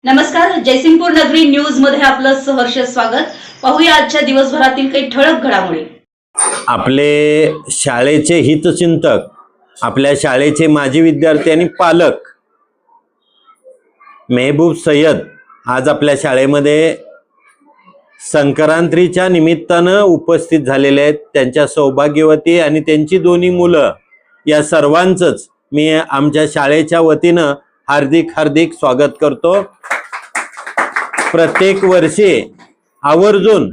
नमस्कार, जयसिंगपूर नगरी न्यूज मध्ये आपलं सहर्ष स्वागत। पाहूया आजच्या दिवसभरातील काही ठळक घडामोडी। आपले शाळेचे हितचिंतक, आपल्या शाळेचे माजी विद्यार्थी आणि पालक मेहबूब सय्यद आज आपल्या शाळेमध्ये संक्रांतीच्या निमित्तानं उपस्थित झालेले आहेत। त्यांच्या सौभाग्यवती आणि त्यांची दोन्ही मुलं या सर्वांचंच मी आमच्या शाळेच्या वतीनं हार्दिक स्वागत करतो। प्रत्येक वर्षी आवर्जून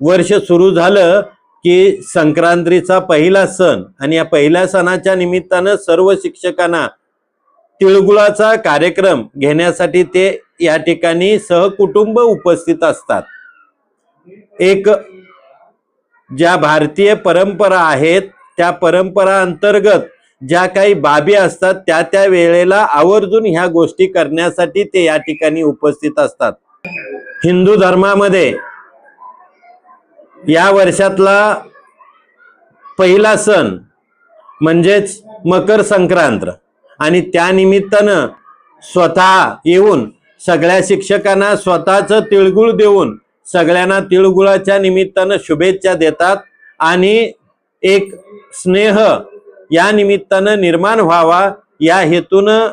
वर्ष सुरू झालं की संक्रांतीचा पहिला सण आणि या पहिल्या सणाच्या निमित्तानं सर्व शिक्षकांना तिळगुळाचा कार्यक्रम घेण्यासाठी ते या ठिकाणी सहकुटुंब उपस्थित असतात। एक ज्या भारतीय परंपरा आहेत त्या परंपरा अंतर्गत ज्या काही बाबी असतात त्या वेळेला आवर्जून ह्या गोष्टी करण्यासाठी ते या ठिकाणी उपस्थित असतात। हिंदू धर्मामध्ये या वर्षातला पहिला सण म्हणजेच मकर संक्रांत आणि त्या निमित्तानं स्वतः येऊन सगळ्या शिक्षकांना स्वतःचं तिळगुळ देऊन सगळ्यांना तिळगुळाच्या निमित्तानं शुभेच्छा देतात आणि एक स्नेह या निमित्तानं निर्माण व्हावा या हेतूनं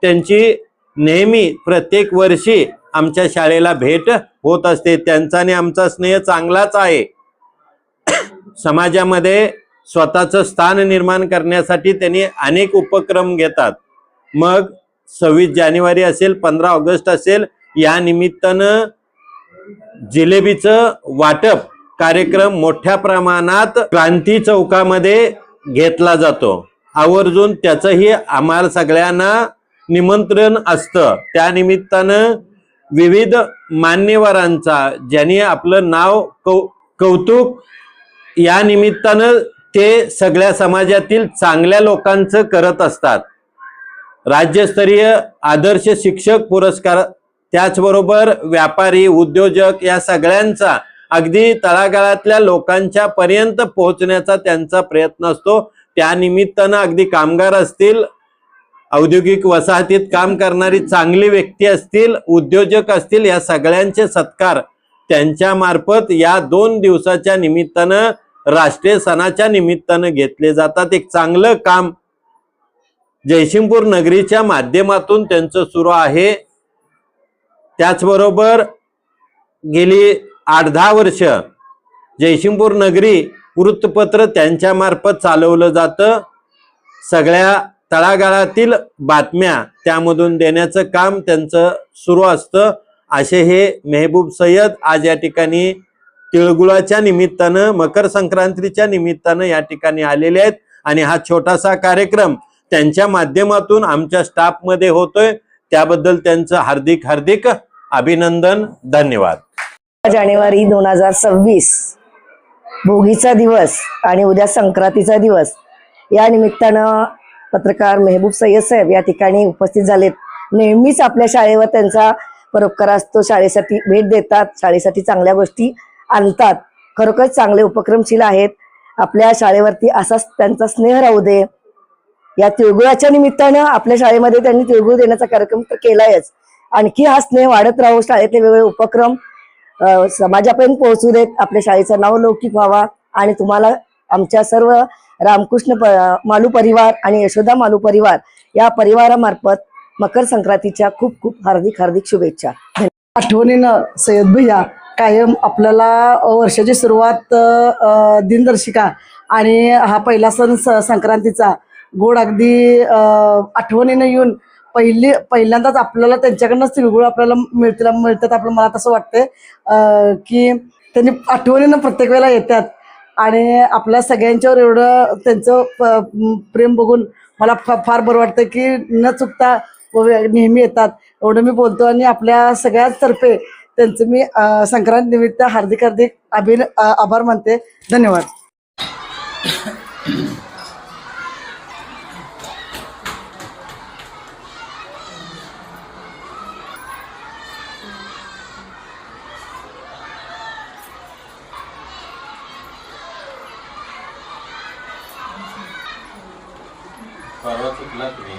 त्यांची नेहमी प्रत्येक वर्षी आमच्या शाळेला भेट होत असते। त्यांचा आणि आमचा स्नेह चांगलाच आहे। समाजामध्ये स्वतःचं स्थान निर्माण करण्यासाठी त्यांनी अनेक उपक्रम घेतात। मग 26 जानेवारी असेल, 15 ऑगस्ट असेल, या निमित्तानं जिलेबीचं वाटप कार्यक्रम मोठ्या प्रमाणात क्रांती चौकामध्ये घेतला जातो। आवर्जून त्याचंही आम्हाला सगळ्यांना निमंत्रण असतं। त्या निमित्तानं विविध मान्यवरांचा ज्यांनी आपलं नाव कौतुक या निमित्तानं ते सगळ्या समाजातील चांगल्या लोकांचं करत असतात। राज्यस्तरीय आदर्श शिक्षक पुरस्कार, त्याचबरोबर व्यापारी उद्योजक या सगळ्यांचा अगदी तळागाळातल्या लोकांच्या पर्यंत पोहोचण्याचा त्यांचा प्रयत्न असतो। त्या निमित्तानं अगदी कामगार असतील, औद्योगिक वसाहतीत काम करणारी चांगली व्यक्ती असतील, उद्योजक असतील, या सगळ्यांचे सत्कार त्यांच्या मार्फत या 2 दिवसाच्या निमित्तानं राष्ट्रीय सणाच्या निमित्तानं घेतले जातात। एक चांगलं काम जयसिंगपूर नगरीच्या माध्यमातून त्यांचं सुरू आहे। त्याचबरोबर गेली 8-10 वर्ष जयसिंगपूर नगरी वृत्तपत्र त्यांच्या मार्फत चालवलं जातं। सगळ्या तळागाळातील बातम्या त्यामधून देण्याचं काम त्यांचं सुरू असतं। असे हे मेहबूब सय्यद आज या ठिकाणी तिळगुळाच्या निमित्तानं, मकर संक्रांतीच्या निमित्तानं या ठिकाणी आलेले आहेत आणि हा छोटासा कार्यक्रम त्यांच्या माध्यमातून आमच्या स्टाफ मध्ये होतोय। त्याबद्दल त्यांचं हार्दिक अभिनंदन, धन्यवाद। जानेवारी 2026 भोगीचा दिवस आणि उद्या संक्रांतीचा दिवस या निमित्तानं पत्रकार मेहबूब सय्यद साहेब या ठिकाणी उपस्थित झालेत। नेहमीच आपल्या शाळेवर त्यांचा परोपकार असतो, शाळेसाठी भेट देतात, शाळेसाठी चांगल्या गोष्टी आणतात। खरोखरच चांगले उपक्रमशील आहेत। आपल्या शाळेवरती असाच त्यांचा स्नेह राहू दे। या तिळगुळाच्या निमित्तानं आपल्या शाळेमध्ये त्यांनी तिळगुळ देण्याचा कार्यक्रम तर केलायच, आणखी हा स्नेह वाढत राहू। शाळेतले वेगवेगळे उपक्रम समाजापर्यंत पोहोचू देत, आपल्या शाळेचं नाव लौकिक व्हावा आणि तुम्हाला आमच्या सर्व रामकृष्ण मालू परिवार आणि यशोदा मालू परिवार या परिवारामार्फत मकर संक्रांतीच्या खूप हार्दिक शुभेच्छा। आठवणीनं सय्यद भैया कायम आपल्याला वर्षाची सुरुवात दिनदर्शिका आणि हा पहिला सण संक्रांतीचा गोड अगदी आठवणीनं येऊन पहिल्यांदाच आपल्याला त्यांच्याकडनंच तिळगुळ आपल्याला मिळतात। आपलं मला तसं वाटतंय की त्यांनी आठवणीनं प्रत्येक वेळेला येतात आणि आपल्या सगळ्यांच्यावर एवढं त्यांचं प्रेम बघून मला फार बरं वाटतं की न चुकता नेहमी येतात। एवढं मी बोलतो आणि आपल्या सगळ्यांतर्फे त्यांचं मी संक्रांत निमित्त हार्दिक आभार मानते। धन्यवाद। परवा चुकला तुम्ही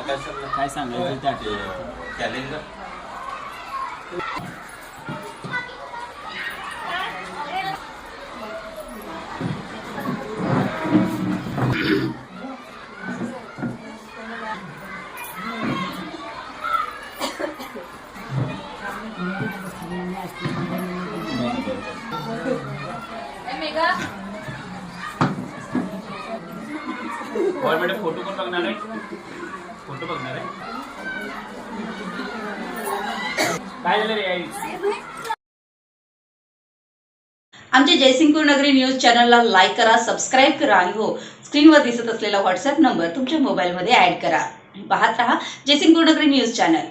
काय सांगायचं ते आठवलं. कॅलेंडर और बेटा फोटो कोण बघणार आहे? फोटो बघणार आहे. काय झालं रे आई? आमच्या जयसिंगपूर नगरी न्यूज चॅनलला लाईक करा, सबस्क्राईब करा आणि हो, स्क्रीनवर दिसत असलेला व्हॉट्सअप नंबर तुमच्या मोबाईलमध्ये ऍड करा. पाहत रहा जयसिंगपूर नगरी न्यूज चॅनल.